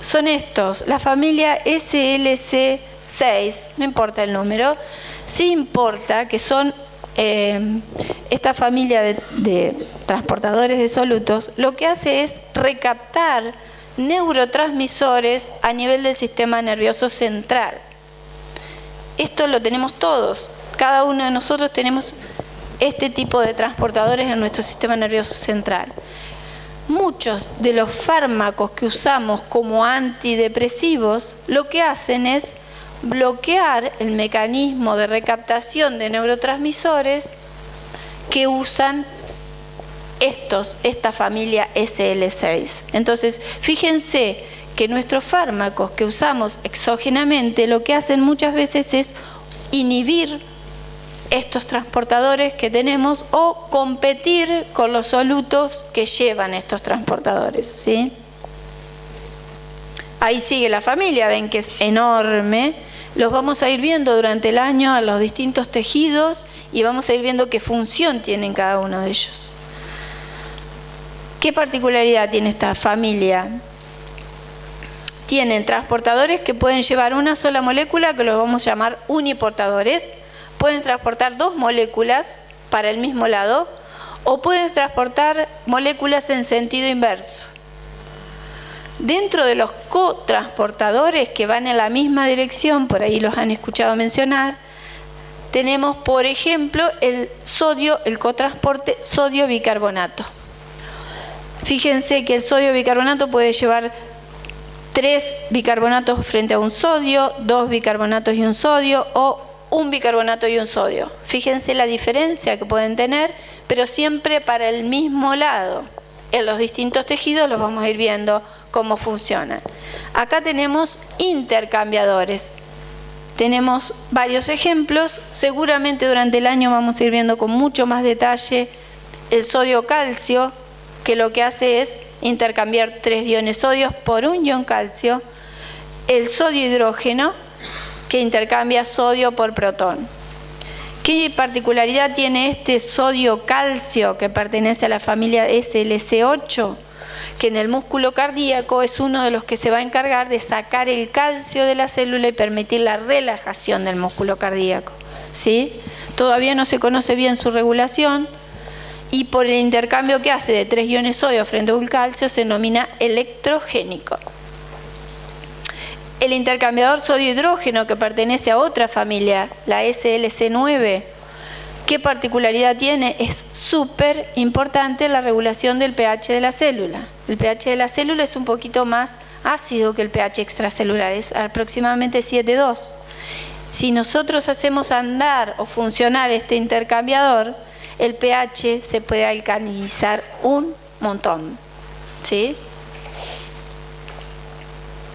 son estos, la familia SLC6, no importa el número, sí importa que son esta familia de transportadores de solutos, lo que hace es recaptar neurotransmisores a nivel del sistema nervioso central. Esto lo tenemos todos, cada uno de nosotros tenemos este tipo de transportadores en nuestro sistema nervioso central. Muchos de los fármacos que usamos como antidepresivos lo que hacen es bloquear el mecanismo de recaptación de neurotransmisores que usan esta familia SL6. Entonces, fíjense que nuestros fármacos que usamos exógenamente lo que hacen muchas veces es inhibir estos transportadores que tenemos o competir con los solutos que llevan estos transportadores, ¿sí? Ahí sigue la familia, ven que es enorme. Los vamos a ir viendo durante el año a los distintos tejidos y vamos a ir viendo qué función tienen cada uno de ellos. ¿Qué particularidad tiene esta familia? Tienen transportadores que pueden llevar una sola molécula, que los vamos a llamar uniportadores. Pueden transportar dos moléculas para el mismo lado o pueden transportar moléculas en sentido inverso. Dentro de los cotransportadores que van en la misma dirección, por ahí los han escuchado mencionar, tenemos por ejemplo el cotransporte sodio bicarbonato. Fíjense que el sodio bicarbonato puede llevar 3 bicarbonatos frente a un sodio, 2 bicarbonatos y un sodio, o un bicarbonato y un sodio. Fíjense la diferencia que pueden tener, pero siempre para el mismo lado. En los distintos tejidos los vamos a ir viendo cómo funcionan. Acá tenemos intercambiadores. tenemos varios ejemplos. Seguramente durante el año vamos a ir viendo con mucho más detalle el sodio-calcio, que lo que hace es intercambiar 3 iones sodios por un ion calcio. El sodio-hidrógeno, que intercambia sodio por protón. ¿Qué particularidad tiene este sodio-calcio, que pertenece a la familia SLC8? Que en el músculo cardíaco es uno de los que se va a encargar de sacar el calcio de la célula y permitir la relajación del músculo cardíaco, ¿sí? Todavía no se conoce bien su regulación, y por el intercambio que hace de 3 iones sodio frente a un calcio se denomina electrogénico. El intercambiador sodio-hidrógeno, que pertenece a otra familia, la SLC9, ¿qué particularidad tiene? Es súper importante la regulación del pH de la célula. El pH de la célula es un poquito más ácido que el pH extracelular, es aproximadamente 7,2. Si nosotros hacemos andar o funcionar este intercambiador, el pH se puede alcalinizar un montón, ¿sí?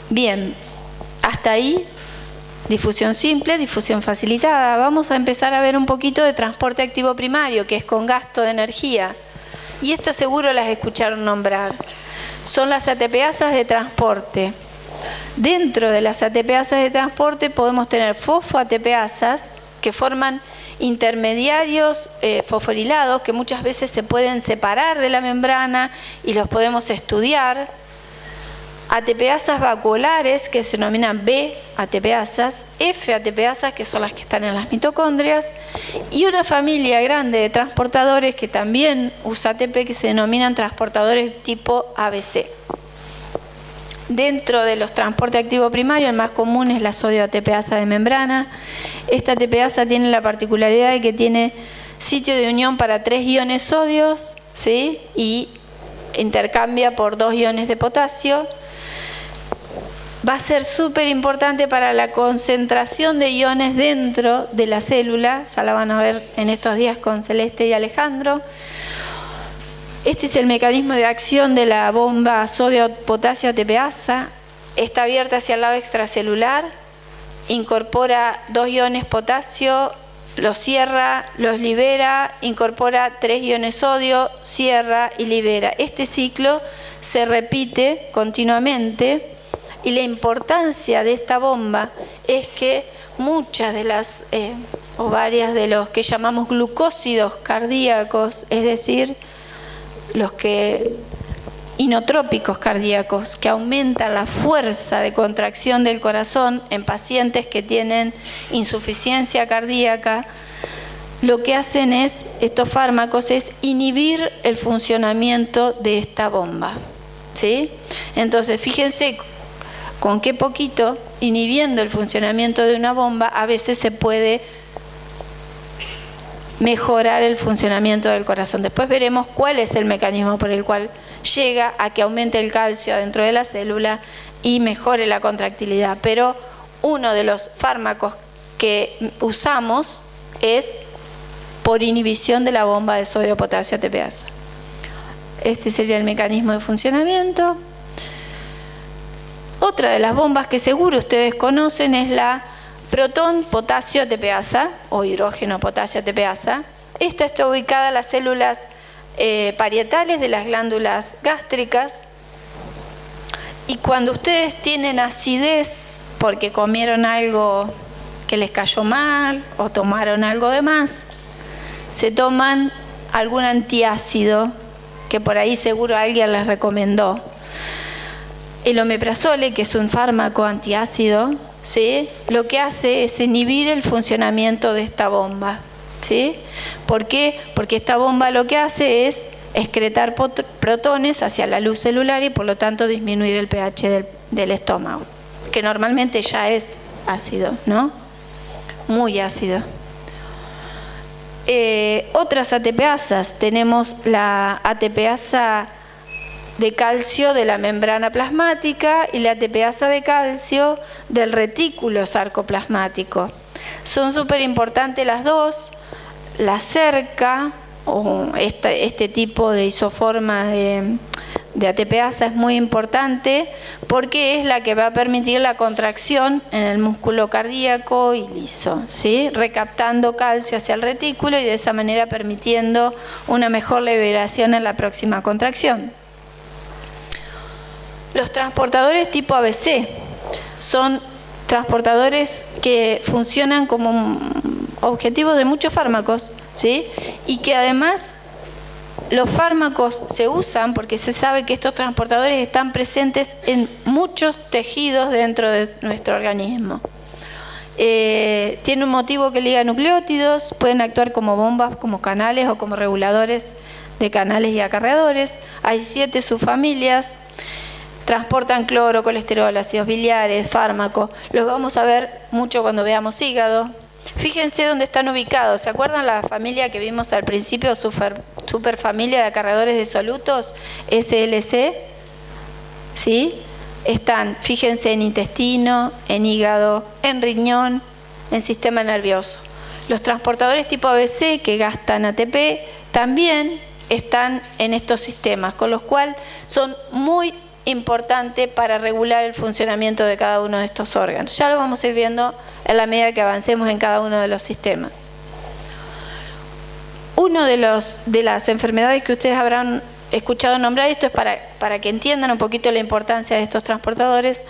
Bien, hasta ahí difusión simple, difusión facilitada. Vamos a empezar a ver un poquito de transporte activo primario, que es con gasto de energía. Y estas seguro las escucharon nombrar. Son las ATPasas de transporte. Dentro de las ATPasas de transporte podemos tener fosfo-ATPasas, que forman intermediarios fosforilados, que muchas veces se pueden separar de la membrana y los podemos estudiar. ATPasas vacuolares, que se denominan B-ATPasas, F-ATPasas, que son las que están en las mitocondrias, y una familia grande de transportadores que también usa ATP, que se denominan transportadores tipo ABC. Dentro de los transportes activos primarios, el más común es la sodio-ATPasa de membrana. Esta ATPasa tiene la particularidad de que tiene sitio de unión para 3 iones sodios, ¿sí? Y intercambia por 2 iones de potasio. Va a ser súper importante para la concentración de iones dentro de la célula. Ya la van a ver en estos días con Celeste y Alejandro. Este es el mecanismo de acción de la bomba sodio-potasio ATPasa. Está abierta hacia el lado extracelular, incorpora 2 iones potasio, los cierra, los libera, incorpora 3 iones sodio, cierra y libera. Este ciclo se repite continuamente. Y la importancia de esta bomba es que muchas de las o varias de los que llamamos glucósidos cardíacos, es decir, los que inotrópicos cardíacos, que aumentan la fuerza de contracción del corazón en pacientes que tienen insuficiencia cardíaca, lo que hacen estos fármacos es inhibir el funcionamiento de esta bomba, ¿sí? Entonces, fíjense con qué poquito, inhibiendo el funcionamiento de una bomba, a veces se puede mejorar el funcionamiento del corazón. Después veremos cuál es el mecanismo por el cual llega a que aumente el calcio dentro de la célula y mejore la contractilidad. Pero uno de los fármacos que usamos es por inhibición de la bomba de sodio-potasio ATPasa. Este sería el mecanismo de funcionamiento. Otra de las bombas que seguro ustedes conocen es la protón-potasio ATPasa o hidrógeno-potasio ATPasa. Esta está ubicada en las células parietales de las glándulas gástricas. Y cuando ustedes tienen acidez porque comieron algo que les cayó mal o tomaron algo de más, se toman algún antiácido que por ahí seguro alguien les recomendó. El omeprazole, que es un fármaco antiácido, ¿sí? Lo que hace es inhibir el funcionamiento de esta bomba, ¿sí? ¿Por qué? Porque esta bomba lo que hace es excretar protones hacia la luz celular y por lo tanto disminuir el pH del estómago, que normalmente ya es ácido, ¿no? Muy ácido. Otras ATPasas, tenemos la ATPasa de calcio de la membrana plasmática y la ATPasa de calcio del retículo sarcoplasmático. Son súper importantes las dos. La cerca, o este tipo de isoforma de de ATPasa es muy importante porque es la que va a permitir la contracción en el músculo cardíaco y liso, ¿sí? Recaptando calcio hacia el retículo y de esa manera permitiendo una mejor liberación en la próxima contracción. Los transportadores tipo ABC son transportadores que funcionan como objetivos de muchos fármacos, ¿sí? Y que además los fármacos se usan porque se sabe que estos transportadores están presentes en muchos tejidos dentro de nuestro organismo. Tiene un motivo que liga nucleótidos, pueden actuar como bombas, como canales o como reguladores de canales y acarreadores. Hay 7 subfamilias. Transportan cloro, colesterol, ácidos biliares, fármacos. Los vamos a ver mucho cuando veamos hígado. Fíjense dónde están ubicados. ¿Se acuerdan la familia que vimos al principio, superfamilia de acarreadores de solutos, SLC? ¿Sí? Están, fíjense, en intestino, en hígado, en riñón, en sistema nervioso. Los transportadores tipo ABC que gastan ATP también están en estos sistemas, con los cuales son muy importantes para regular el funcionamiento de cada uno de estos órganos. Ya lo vamos a ir viendo en la medida que avancemos en cada uno de los sistemas. Uno de las enfermedades que ustedes habrán escuchado nombrar, esto es para que entiendan un poquito la importancia de estos transportadores,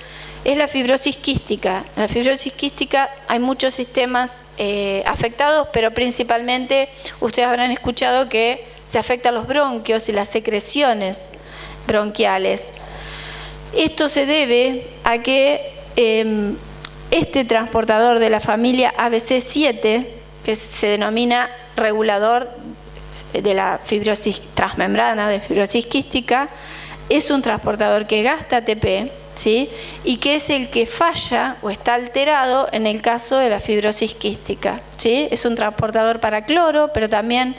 es la fibrosis quística. En la fibrosis quística hay muchos sistemas afectados, pero principalmente ustedes habrán escuchado que se afectan los bronquios y las secreciones bronquiales. Esto se debe a que este transportador de la familia ABC7, que se denomina regulador de la fibrosis transmembrana, de fibrosis quística, es un transportador que gasta ATP, ¿sí? Y que es el que falla o está alterado en el caso de la fibrosis quística, ¿sí? Es un transportador para cloro, pero también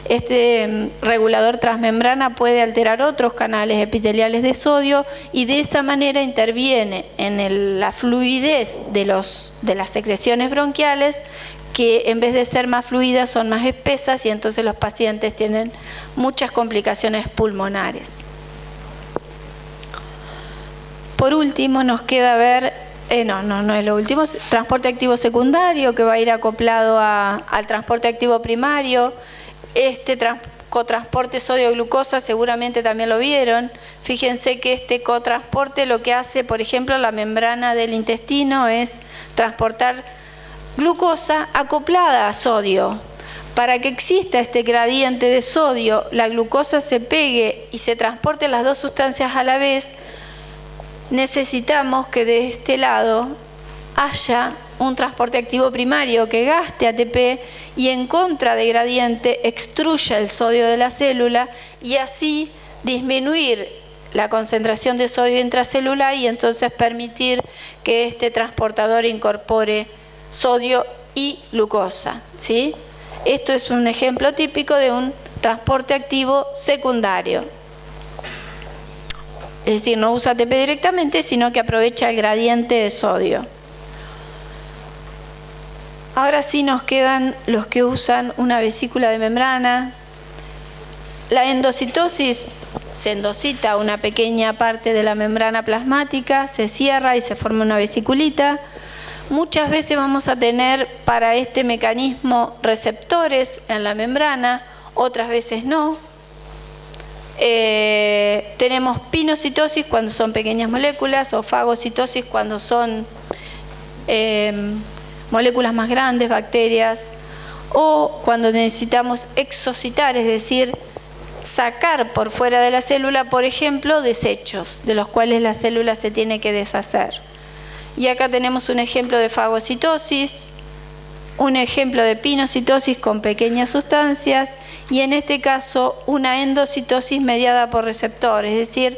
este regulador transmembrana puede alterar otros canales epiteliales de sodio y de esa manera interviene en la fluidez de las secreciones bronquiales, que en vez de ser más fluidas son más espesas y entonces los pacientes tienen muchas complicaciones pulmonares. Por último nos queda ver, no es lo último, transporte activo secundario que va a ir acoplado al transporte activo primario. Este cotransporte sodio-glucosa seguramente también lo vieron. Fíjense que este cotransporte lo que hace, por ejemplo, la membrana del intestino es transportar glucosa acoplada a sodio. Para que exista este gradiente de sodio, la glucosa se pegue y se transporte las dos sustancias a la vez, necesitamos que de este lado haya un transporte activo primario que gaste ATP y en contra de gradiente extruya el sodio de la célula y así disminuir la concentración de sodio intracelular y entonces permitir que este transportador incorpore sodio y glucosa, ¿sí? Esto es un ejemplo típico de un transporte activo secundario. Es decir, no usa ATP directamente, sino que aprovecha el gradiente de sodio. Ahora sí nos quedan los que usan una vesícula de membrana. La endocitosis, se endocita una pequeña parte de la membrana plasmática, se cierra y se forma una vesiculita. Muchas veces vamos a tener para este mecanismo receptores en la membrana, otras veces no. Tenemos pinocitosis cuando son pequeñas moléculas o fagocitosis cuando son moléculas más grandes, bacterias, o cuando necesitamos exocitar, es decir, sacar por fuera de la célula, por ejemplo, desechos de los cuales la célula se tiene que deshacer. Y acá tenemos un ejemplo de fagocitosis, un ejemplo de pinocitosis con pequeñas sustancias y en este caso una endocitosis mediada por receptores, es decir,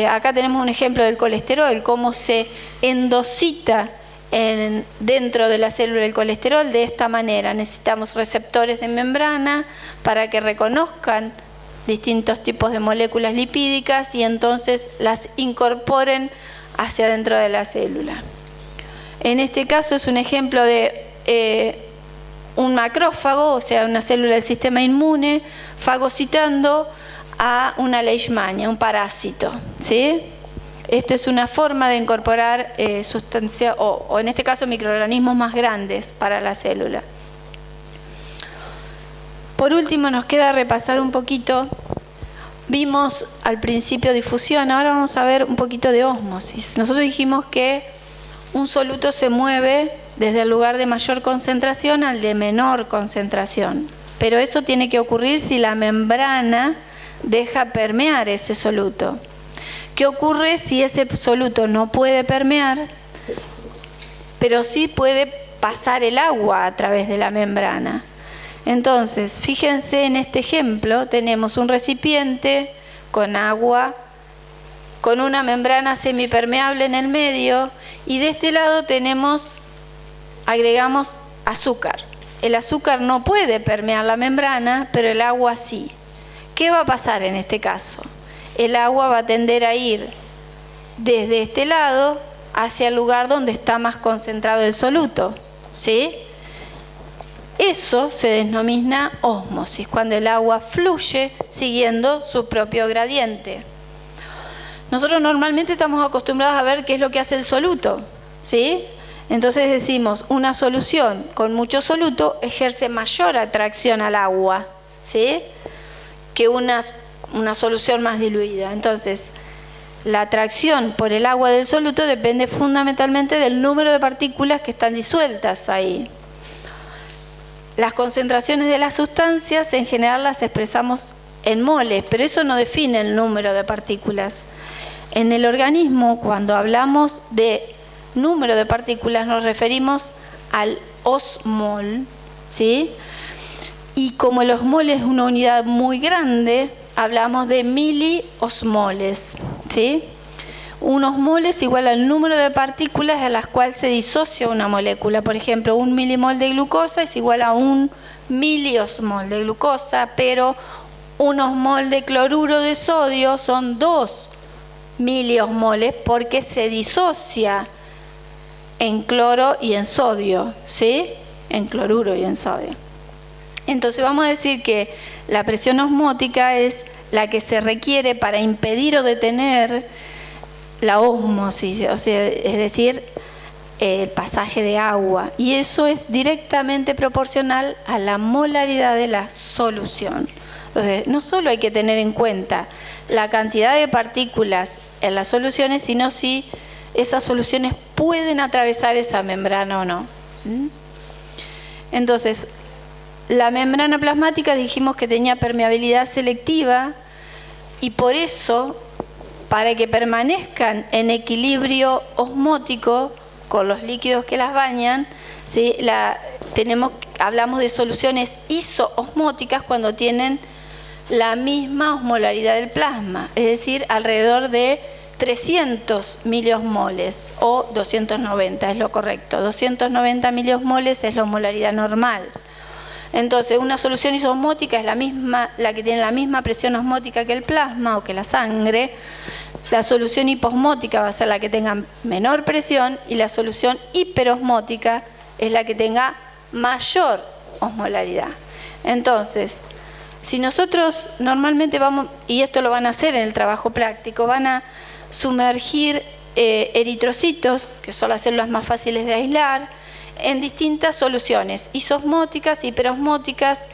acá tenemos un ejemplo del colesterol, cómo se endocita dentro de la célula el colesterol de esta manera. Necesitamos receptores de membrana para que reconozcan distintos tipos de moléculas lipídicas y entonces las incorporen hacia dentro de la célula. En este caso es un ejemplo de un macrófago, o sea, una célula del sistema inmune, fagocitando a una leishmania, un parásito, ¿sí? Esta es una forma de incorporar sustancias, o en este caso microorganismos más grandes para la célula. Por último, nos queda repasar un poquito. Vimos al principio difusión, ahora vamos a ver un poquito de ósmosis. Nosotros dijimos que un soluto se mueve desde el lugar de mayor concentración al de menor concentración. Pero eso tiene que ocurrir si la membrana deja permear ese soluto. ¿Qué ocurre si ese soluto no puede permear, pero sí puede pasar el agua a través de la membrana? Entonces, fíjense en este ejemplo, tenemos un recipiente con agua, con una membrana semipermeable en el medio, y de este lado agregamos azúcar. El azúcar no puede permear la membrana, pero el agua sí. ¿Qué va a pasar en este caso? El agua va a tender a ir desde este lado hacia el lugar donde está más concentrado el soluto, ¿sí? Eso se denomina ósmosis, cuando el agua fluye siguiendo su propio gradiente. Nosotros normalmente estamos acostumbrados a ver qué es lo que hace el soluto, ¿sí? Entonces decimos, una solución con mucho soluto ejerce mayor atracción al agua, ¿sí?, que una solución más diluida. Entonces, la atracción por el agua del soluto depende fundamentalmente del número de partículas que están disueltas ahí. Las concentraciones de las sustancias en general las expresamos en moles, pero eso no define el número de partículas. En el organismo, cuando hablamos de número de partículas, nos referimos al osmol, ¿sí? Y como el osmol es una unidad muy grande, hablamos de miliosmoles, ¿sí? Un osmol es igual al número de partículas a las cuales se disocia una molécula. Por ejemplo, un milimol de glucosa es igual a un miliosmol de glucosa, pero un osmol de cloruro de sodio son 2 miliosmoles porque se disocia en cloro y en sodio, ¿sí? En cloruro y en sodio. Entonces vamos a decir que la presión osmótica es la que se requiere para impedir o detener la ósmosis, o sea, es decir, el pasaje de agua. Y eso es directamente proporcional a la molaridad de la solución. Entonces, no solo hay que tener en cuenta la cantidad de partículas en las soluciones, sino si esas soluciones pueden atravesar esa membrana o no. Entonces, la membrana plasmática dijimos que tenía permeabilidad selectiva y por eso, para que permanezcan en equilibrio osmótico con los líquidos que las bañan, ¿sí? Hablamos de soluciones isoosmóticas cuando tienen la misma osmolaridad del plasma, es decir, alrededor de 300 miliosmoles o 290 es lo correcto. 290 miliosmoles es la osmolaridad normal. Entonces, una solución isosmótica es la que tiene la misma presión osmótica que el plasma o que la sangre. La solución hiposmótica va a ser la que tenga menor presión y la solución hiperosmótica es la que tenga mayor osmolaridad. Entonces, si nosotros normalmente vamos, y esto lo van a hacer en el trabajo práctico, van a sumergir eritrocitos, que son las células más fáciles de aislar, en distintas soluciones, isosmóticas, hiperosmóticas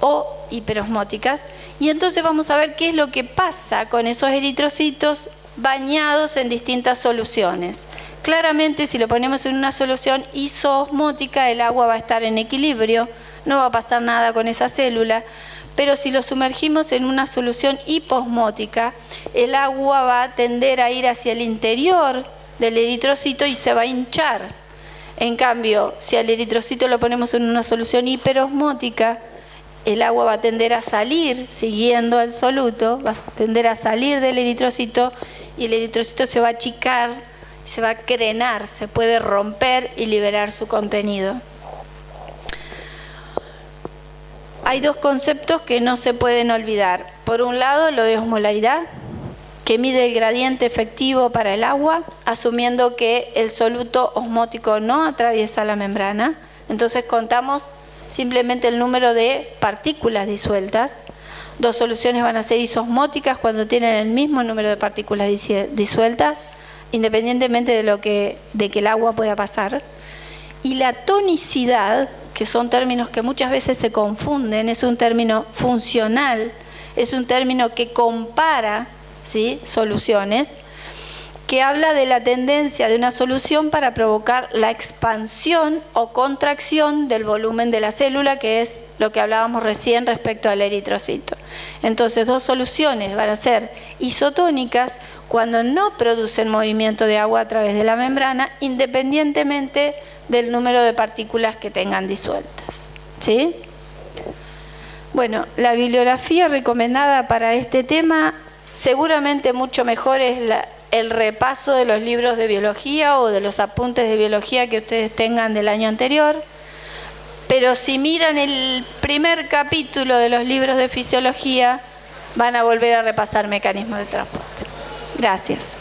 o hiperosmóticas. Y entonces vamos a ver qué es lo que pasa con esos eritrocitos bañados en distintas soluciones. Claramente, si lo ponemos en una solución isoosmótica, el agua va a estar en equilibrio, no va a pasar nada con esa célula. Pero si lo sumergimos en una solución hiposmótica, el agua va a tender a ir hacia el interior del eritrocito y se va a hinchar. En cambio, si al eritrocito lo ponemos en una solución hiperosmótica, el agua va a tender a salir siguiendo al soluto, va a tender a salir del eritrocito y el eritrocito se va a achicar, se va a crenar, se puede romper y liberar su contenido. Hay dos conceptos que no se pueden olvidar. Por un lado, lo de osmolaridad, que mide el gradiente efectivo para el agua, asumiendo que el soluto osmótico no atraviesa la membrana. Entonces contamos simplemente el número de partículas disueltas. Dos soluciones van a ser isosmóticas cuando tienen el mismo número de partículas disueltas, independientemente de que el agua pueda pasar. Y la tonicidad, que son términos que muchas veces se confunden, es un término funcional, es un término que compara, ¿sí?, soluciones, que habla de la tendencia de una solución para provocar la expansión o contracción del volumen de la célula, que es lo que hablábamos recién respecto al eritrocito. Entonces, dos soluciones van a ser isotónicas cuando no producen movimiento de agua a través de la membrana, independientemente del número de partículas que tengan disueltas. ¿Sí? Bueno, la bibliografía recomendada para este tema seguramente mucho mejor es el repaso de los libros de biología o de los apuntes de biología que ustedes tengan del año anterior. Pero si miran el primer capítulo de los libros de fisiología, van a volver a repasar mecanismos de transporte. Gracias.